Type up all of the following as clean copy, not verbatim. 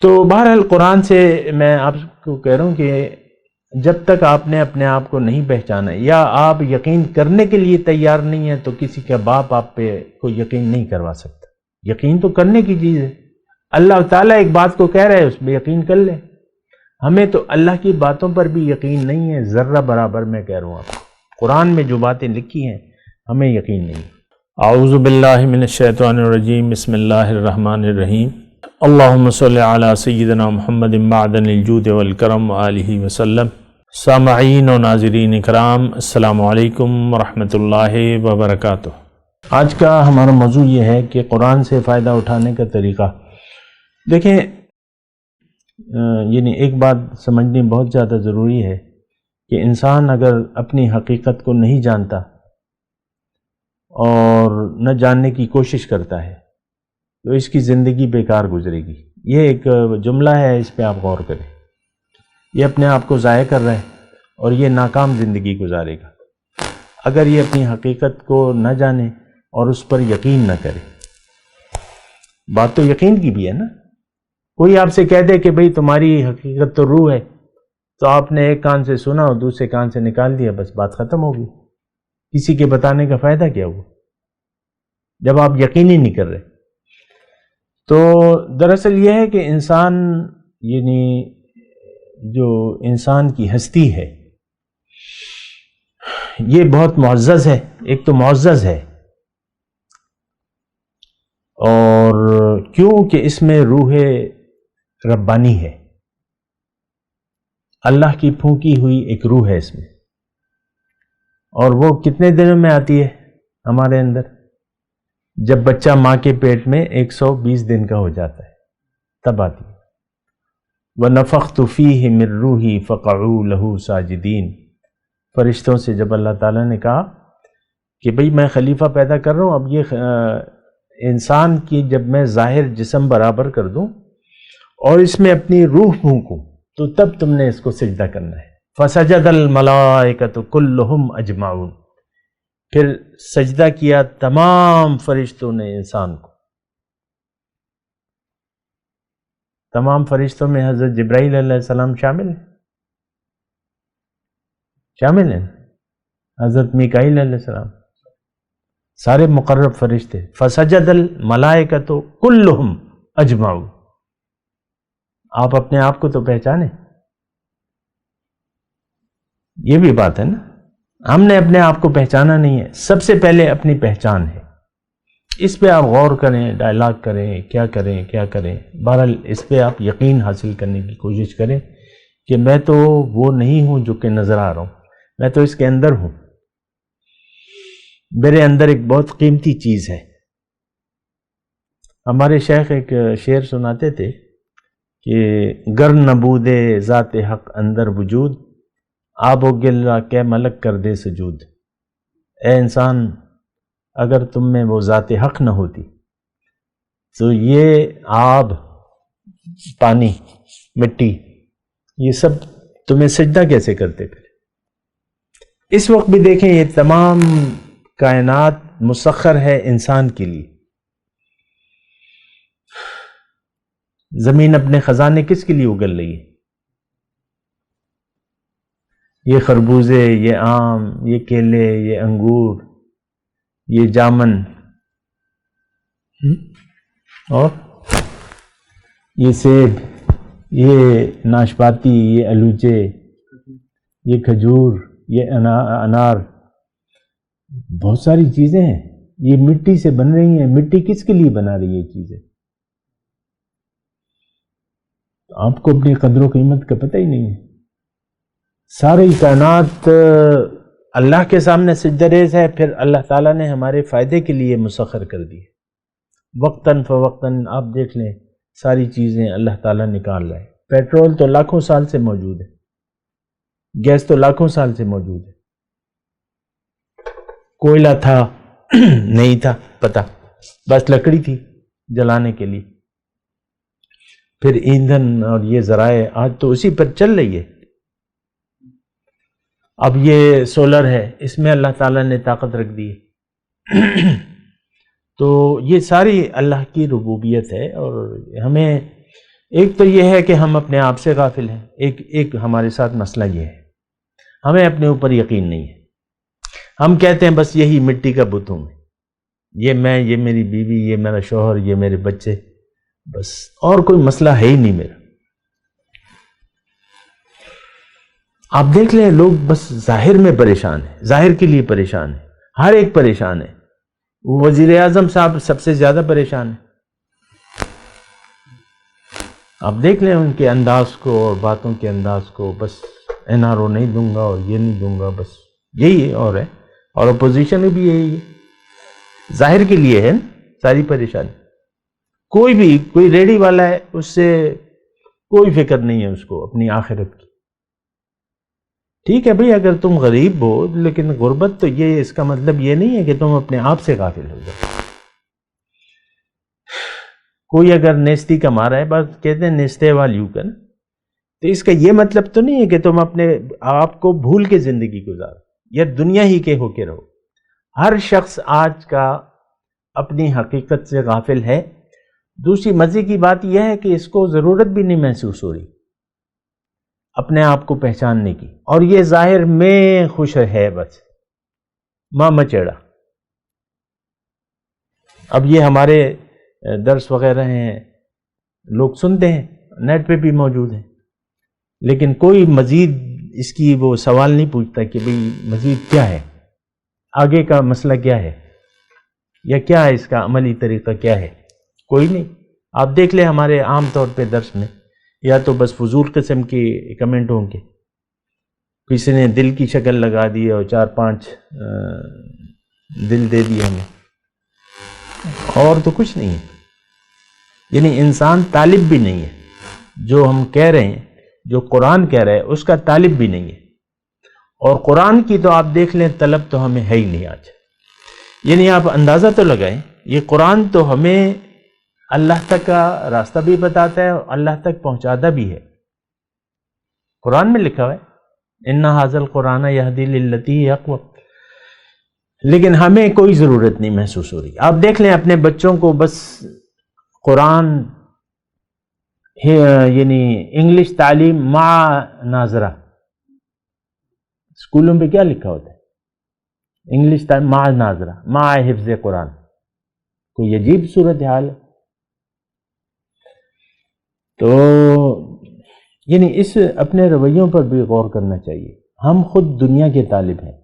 تو بہرحال قرآن سے میں آپ کو کہہ رہا ہوں کہ جب تک آپ نے اپنے آپ کو نہیں پہچانا یا آپ یقین کرنے کے لیے تیار نہیں ہیں تو کسی کا باپ آپ پہ کوئی یقین نہیں کروا سکتا. یقین تو کرنے کی چیز ہے. اللہ تعالیٰ ایک بات کو کہہ رہا ہے اس پہ یقین کر لیں. ہمیں تو اللہ کی باتوں پر بھی یقین نہیں ہے ذرہ برابر. میں کہہ رہا ہوں آپ کو قرآن میں جو باتیں لکھی ہیں ہمیں یقین نہیں. اعوذ باللہ من الشیطان الرجیم. بسم اللہ الرحمن الرحیم. اللہم صلی علی سیدنا محمد معدن الجود والکرم وآلہ وسلم. سامعین و ناظرین اکرام، السلام علیکم ورحمۃ اللہ وبرکاتہ. آج کا ہمارا موضوع یہ ہے کہ قرآن سے فائدہ اٹھانے کا طریقہ. دیکھیں یعنی ایک بات سمجھنی بہت زیادہ ضروری ہے کہ انسان اگر اپنی حقیقت کو نہیں جانتا اور نہ جاننے کی کوشش کرتا ہے تو اس کی زندگی بیکار گزرے گی. یہ ایک جملہ ہے، اس پہ آپ غور کریں. یہ اپنے آپ کو ضائع کر رہا ہے اور یہ ناکام زندگی گزارے گا اگر یہ اپنی حقیقت کو نہ جانے اور اس پر یقین نہ کرے. بات تو یقین کی بھی ہے نا. کوئی آپ سے کہہ دے کہ بھئی تمہاری حقیقت تو روح ہے، تو آپ نے ایک کان سے سنا اور دوسرے کان سے نکال دیا، بس بات ختم ہوگی. کسی کے بتانے کا فائدہ کیا ہوا جب آپ یقین ہی نہیں کر رہے. تو دراصل یہ ہے کہ انسان یعنی جو انسان کی ہستی ہے یہ بہت معزز ہے. ایک تو معزز ہے اور کیوں کہ اس میں روح ربانی ہے. اللہ کی پھونکی ہوئی ایک روح ہے اس میں. اور وہ کتنے دنوں میں آتی ہے ہمارے اندر؟ جب بچہ ماں کے پیٹ میں 120 دن کا ہو جاتا ہے تب آتی ہے. وَنَفَخْتُ فِيهِ مِن رُوحِي فَقَعُوا لَهُ سَاجِدِينَ. فرشتوں سے جب اللہ تعالیٰ نے کہا کہ بھئی میں خلیفہ پیدا کر رہا ہوں، اب یہ انسان کی جب میں ظاہر جسم برابر کر دوں اور اس میں اپنی روح پھونکوں تو تب تم نے اس کو سجدہ کرنا ہے. فَسَجَدَ الْمَلَائِكَةُ كُلُّهُمْ أَجْمَعُونَ. پھر سجدہ کیا تمام فرشتوں نے انسان کو. تمام فرشتوں میں حضرت جبرائیل علیہ السلام شامل ہیں؟ شامل ہیں. حضرت میکائیل علیہ السلام، سارے مقرب فرشتے. فسجد الملائکۃ کلہم اجمعون. آپ اپنے آپ کو تو پہچانیں. یہ بھی بات ہے نا. ہم نے اپنے آپ کو پہچانا نہیں ہے. سب سے پہلے اپنی پہچان ہے. اس پہ آپ غور کریں، ڈائلاگ کریں، کیا کریں. بہرحال اس پہ آپ یقین حاصل کرنے کی کوشش کریں کہ میں تو وہ نہیں ہوں جو کہ نظر آ رہا ہوں، میں تو اس کے اندر ہوں. میرے اندر ایک بہت قیمتی چیز ہے. ہمارے شیخ ایک شعر سناتے تھے کہ گر نبود ذات حق اندر وجود، آب و گل را کہ ملک کر دے سجود. اے انسان، اگر تم میں وہ ذات حق نہ ہوتی تو یہ آب، پانی، مٹی، یہ سب تمہیں سجدہ کیسے کرتے پھر؟ اس وقت بھی دیکھیں یہ تمام کائنات مسخر ہے انسان کے لیے. زمین اپنے خزانے کس کے لیے اگل رہی ہے؟ یہ خربوزے، یہ آم، یہ کیلے، یہ انگور، یہ جامن اور یہ سیب، یہ ناشپاتی، یہ الوچے، یہ کھجور، یہ انار، بہت ساری چیزیں ہیں. یہ مٹی سے بن رہی ہیں. مٹی کس کے لیے بنا رہی ہے یہ چیزیں؟ آپ کو اپنی قدر و قیمت کا پتہ ہی نہیں ہے. ساری کائنات اللہ کے سامنے سجدہ ریز ہے. پھر اللہ تعالیٰ نے ہمارے فائدے کے لیے مسخر کر دی. وقتاً فوقتاً آپ دیکھ لیں ساری چیزیں اللہ تعالیٰ نکال رہا ہے. پیٹرول تو لاکھوں سال سے موجود ہے، گیس تو لاکھوں سال سے موجود ہے. کوئلہ تھا نہیں تھا پتہ، بس لکڑی تھی جلانے کے لیے. پھر ایندھن اور یہ ذرائع آج تو اسی پر چل رہی ہے. اب یہ سولر ہے، اس میں اللہ تعالیٰ نے طاقت رکھ دی. تو یہ ساری اللہ کی ربوبیت ہے اور ہمیں ایک تو یہ ہے کہ ہم اپنے آپ سے غافل ہیں، ایک ہمارے ساتھ مسئلہ یہ ہے، ہمیں اپنے اوپر یقین نہیں ہے۔ ہم کہتے ہیں بس یہی مٹی کا بت ہوں، یہ میں، یہ میری بیوی، یہ میرا شوہر، یہ میرے بچے، بس اور کوئی مسئلہ ہے ہی نہیں میرا۔ آپ دیکھ لیں لوگ بس ظاہر میں پریشان ہیں، ظاہر کے لیے پریشان ہیں، ہر ایک پریشان ہے۔ وزیر اعظم صاحب سب سے زیادہ پریشان ہیں۔ آپ دیکھ لیں ان کے انداز کو اور باتوں کے انداز کو، بس NRO نہیں دوں گا اور یہ نہیں دوں گا، بس یہی ہے اور ہے، اور اپوزیشن میں بھی یہی ہے، ظاہر کے لیے ہے نا ساری پریشانی۔ کوئی ریڑھی والا ہے، اس سے کوئی فکر نہیں ہے اس کو اپنی آخرت کی۔ ٹھیک ہے بھئی، اگر تم غریب ہو، لیکن غربت تو یہ اس کا مطلب یہ نہیں ہے کہ تم اپنے آپ سے غافل ہو جاؤ۔ کوئی اگر نیستی کما رہا ہے، بس کہتے ہیں نیستے والیو کا نا، تو اس کا یہ مطلب تو نہیں ہے کہ تم اپنے آپ کو بھول کے زندگی گزارو یا دنیا ہی کے ہو کے رہو۔ ہر شخص آج کا اپنی حقیقت سے غافل ہے۔ دوسری مزے کی بات یہ ہے کہ اس کو ضرورت بھی نہیں محسوس ہو رہی اپنے آپ کو پہچاننے کی، اور یہ ظاہر میں خوش ہے، بس ماں مچیڑا۔ اب یہ ہمارے درس وغیرہ ہیں، لوگ سنتے ہیں، نیٹ پہ بھی موجود ہیں، لیکن کوئی مزید اس کی وہ سوال نہیں پوچھتا کہ بھئی مزید کیا ہے، آگے کا مسئلہ کیا ہے، یا کیا ہے اس کا عملی طریقہ کیا ہے، کوئی نہیں۔ آپ دیکھ لیں ہمارے عام طور پہ درس میں یا تو بس فضول قسم کے کمنٹ ہوں گے، کسی نے دل کی شکل لگا دی اور 4-5 دل دے دیے ہمیں، اور تو کچھ نہیں ہے۔ یعنی انسان طالب بھی نہیں ہے، جو ہم کہہ رہے ہیں، جو قرآن کہہ رہا ہے اس کا طالب بھی نہیں ہے، اور قرآن کی تو آپ دیکھ لیں طلب تو ہمیں ہے ہی نہیں آج۔ یعنی آپ اندازہ تو لگائیں، یہ قرآن تو ہمیں اللہ تک کا راستہ بھی بتاتا ہے اور اللہ تک پہنچاتا بھی ہے۔ قرآن میں لکھا ہوا ہے اِنَّ هَٰذَا الْقُرْآنَ يَهْدِي لِلَّتِي هِيَ أَقْوَمُ، لیکن ہمیں کوئی ضرورت نہیں محسوس ہو رہی۔ آپ دیکھ لیں اپنے بچوں کو بس قرآن، یعنی انگلش تعلیم مع ناظرہ، اسکولوں پہ کیا لکھا ہوتا ہے؟ انگلش تعلیم مع ناظرہ، مع حفظ قرآن۔ کوئی عجیب صورتحال ہے۔ تو یعنی اس اپنے رویوں پر بھی غور کرنا چاہیے۔ ہم خود دنیا کے طالب ہیں،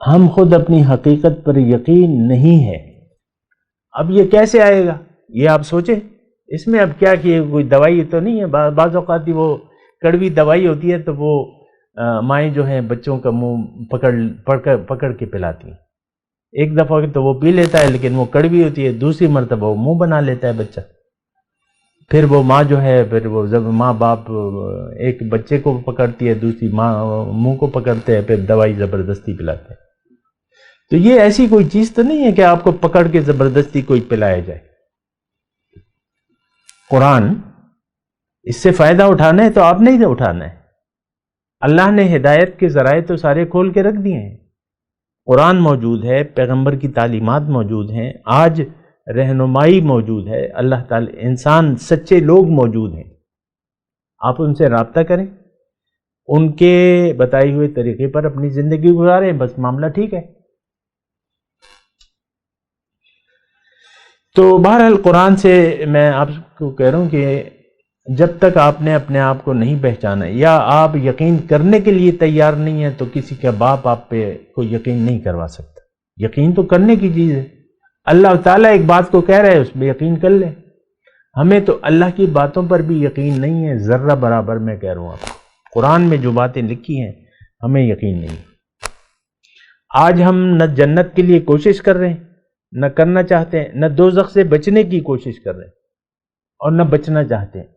ہم خود اپنی حقیقت پر یقین نہیں ہے۔ اب یہ کیسے آئے گا یہ آپ سوچیں، اس میں اب کیا کہ کوئی دوائی تو نہیں ہے۔ بعض اوقات وہ کڑوی دوائی ہوتی ہے تو وہ مائیں جو ہیں بچوں کا منہ پکڑ کے پلاتی ہیں، ایک دفعہ تو وہ پی لیتا ہے لیکن وہ کڑوی ہوتی ہے، دوسری مرتبہ وہ منہ بنا لیتا ہے بچہ، پھر وہ ماں جو ہے، پھر وہ جب ماں باپ ایک بچے کو پکڑتی ہے، دوسری ماں منہ کو پکڑتے ہیں، پھر دوائی زبردستی پلاتے ہیں۔ تو یہ ایسی کوئی چیز تو نہیں ہے کہ آپ کو پکڑ کے زبردستی کوئی پلایا جائے۔ قرآن، اس سے فائدہ اٹھانا ہے تو آپ نہیں اٹھانا ہے۔ اللہ نے ہدایت کے ذرائع تو سارے کھول کے رکھ دیے ہیں، قرآن موجود ہے، پیغمبر کی تعلیمات موجود ہیں، آج رہنمائی موجود ہے، اللہ تعالی انسان سچے لوگ موجود ہیں، آپ ان سے رابطہ کریں، ان کے بتائے ہوئے طریقے پر اپنی زندگی گزاریں، بس معاملہ ٹھیک ہے۔ تو بہرحال قرآن سے میں آپ کو کہہ رہا ہوں کہ جب تک آپ نے اپنے آپ کو نہیں پہچانا یا آپ یقین کرنے کے لیے تیار نہیں ہیں تو کسی کا باپ آپ پہ کوئی یقین نہیں کروا سکتا۔ یقین تو کرنے کی چیز ہے، اللہ تعالیٰ ایک بات کو کہہ رہے ہیں اس پہ یقین کر لیں۔ ہمیں تو اللہ کی باتوں پر بھی یقین نہیں ہے، ذرہ برابر میں کہہ رہا ہوں آپ کو، قرآن میں جو باتیں لکھی ہیں ہمیں یقین نہیں۔ آج ہم نہ جنت کے لیے کوشش کر رہے ہیں، نہ کرنا چاہتے ہیں، نہ دوزخ سے بچنے کی کوشش کر رہے ہیں، اور نہ بچنا چاہتے ہیں۔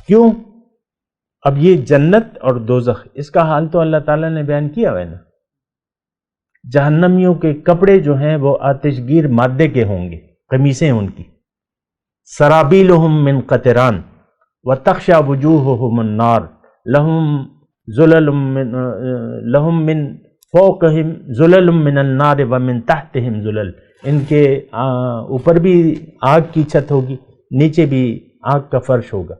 کیوں؟ اب یہ جنت اور دوزخ، اس کا حال تو اللہ تعالیٰ نے بیان کیا ہوا ہے نا۔ جہنمیوں کے کپڑے جو ہیں وہ آتش گیر مادے کے ہوں گے، قمیصیں ان کی، سرابیلہم من قطران وتخشی وجوہہم النار لہم من فوقہم ظلل من النار ومن تحتہم ظلل، ان کے اوپر بھی آگ کی چھت ہوگی، نیچے بھی آگ کا فرش ہوگا،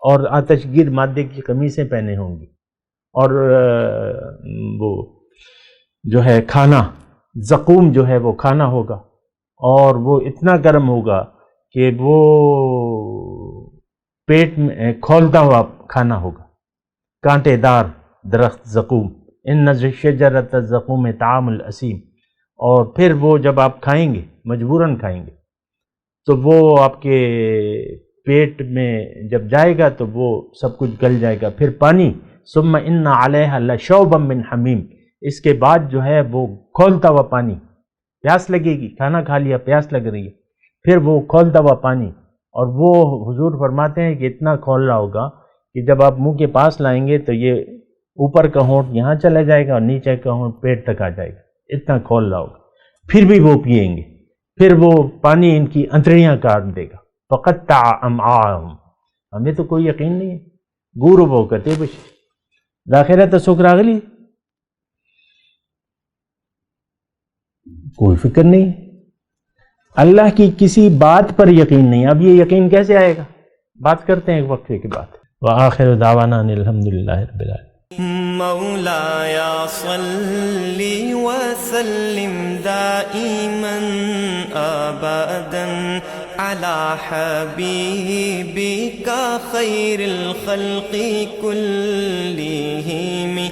اور آتش گیر مادے کی قمیصیں پہنے ہوں گی، اور وہ جو ہے کھانا زقوم جو ہے وہ کھانا ہوگا، اور وہ اتنا گرم ہوگا کہ وہ پیٹ میں کھولتا ہوا کھانا ہوگا، کانٹے دار درخت زقوم، ان شجرۃ الزقوم طعام الاثیم، اور پھر وہ جب آپ کھائیں گے مجبوراً کھائیں گے تو وہ آپ کے پیٹ میں جب جائے گا تو وہ سب کچھ گل جائے گا. پھر پانی، ثم ان علیہ لشوبا من حمیم، اس کے بعد جو ہے وہ کھولتا ہوا پانی، پیاس لگے گی، کھانا کھا لیا پیاس لگ رہی ہے، پھر وہ کھولتا ہوا پانی، اور وہ حضور فرماتے ہیں کہ اتنا کھول رہا ہوگا کہ جب آپ منہ کے پاس لائیں گے تو یہ اوپر کا ہونٹ یہاں چلا جائے گا اور نیچے کا ہونٹ پیٹ تک آ جائے گا، اتنا کھول رہا ہوگا. پھر بھی وہ پیئیں گے، پھر وہ پانی ان کی انتڑیاں کاٹ دے گا. فقطع امعاءہم، ہمیں تو کوئی یقین نہیں ہے. گورو بو کہتے بش داخلہ تو سکھ راغلی، کوئی فکر نہیں، اللہ کی کسی بات پر یقین نہیں. اب یہ یقین کیسے آئے گا؟ بات کرتے ہیں ایک وقفے کے بعد. وآخر دعوانا ان الحمدللہ رب العالمین. مولاي صل وسلم دائما ابدا على حبيبك خير الخلق كلهم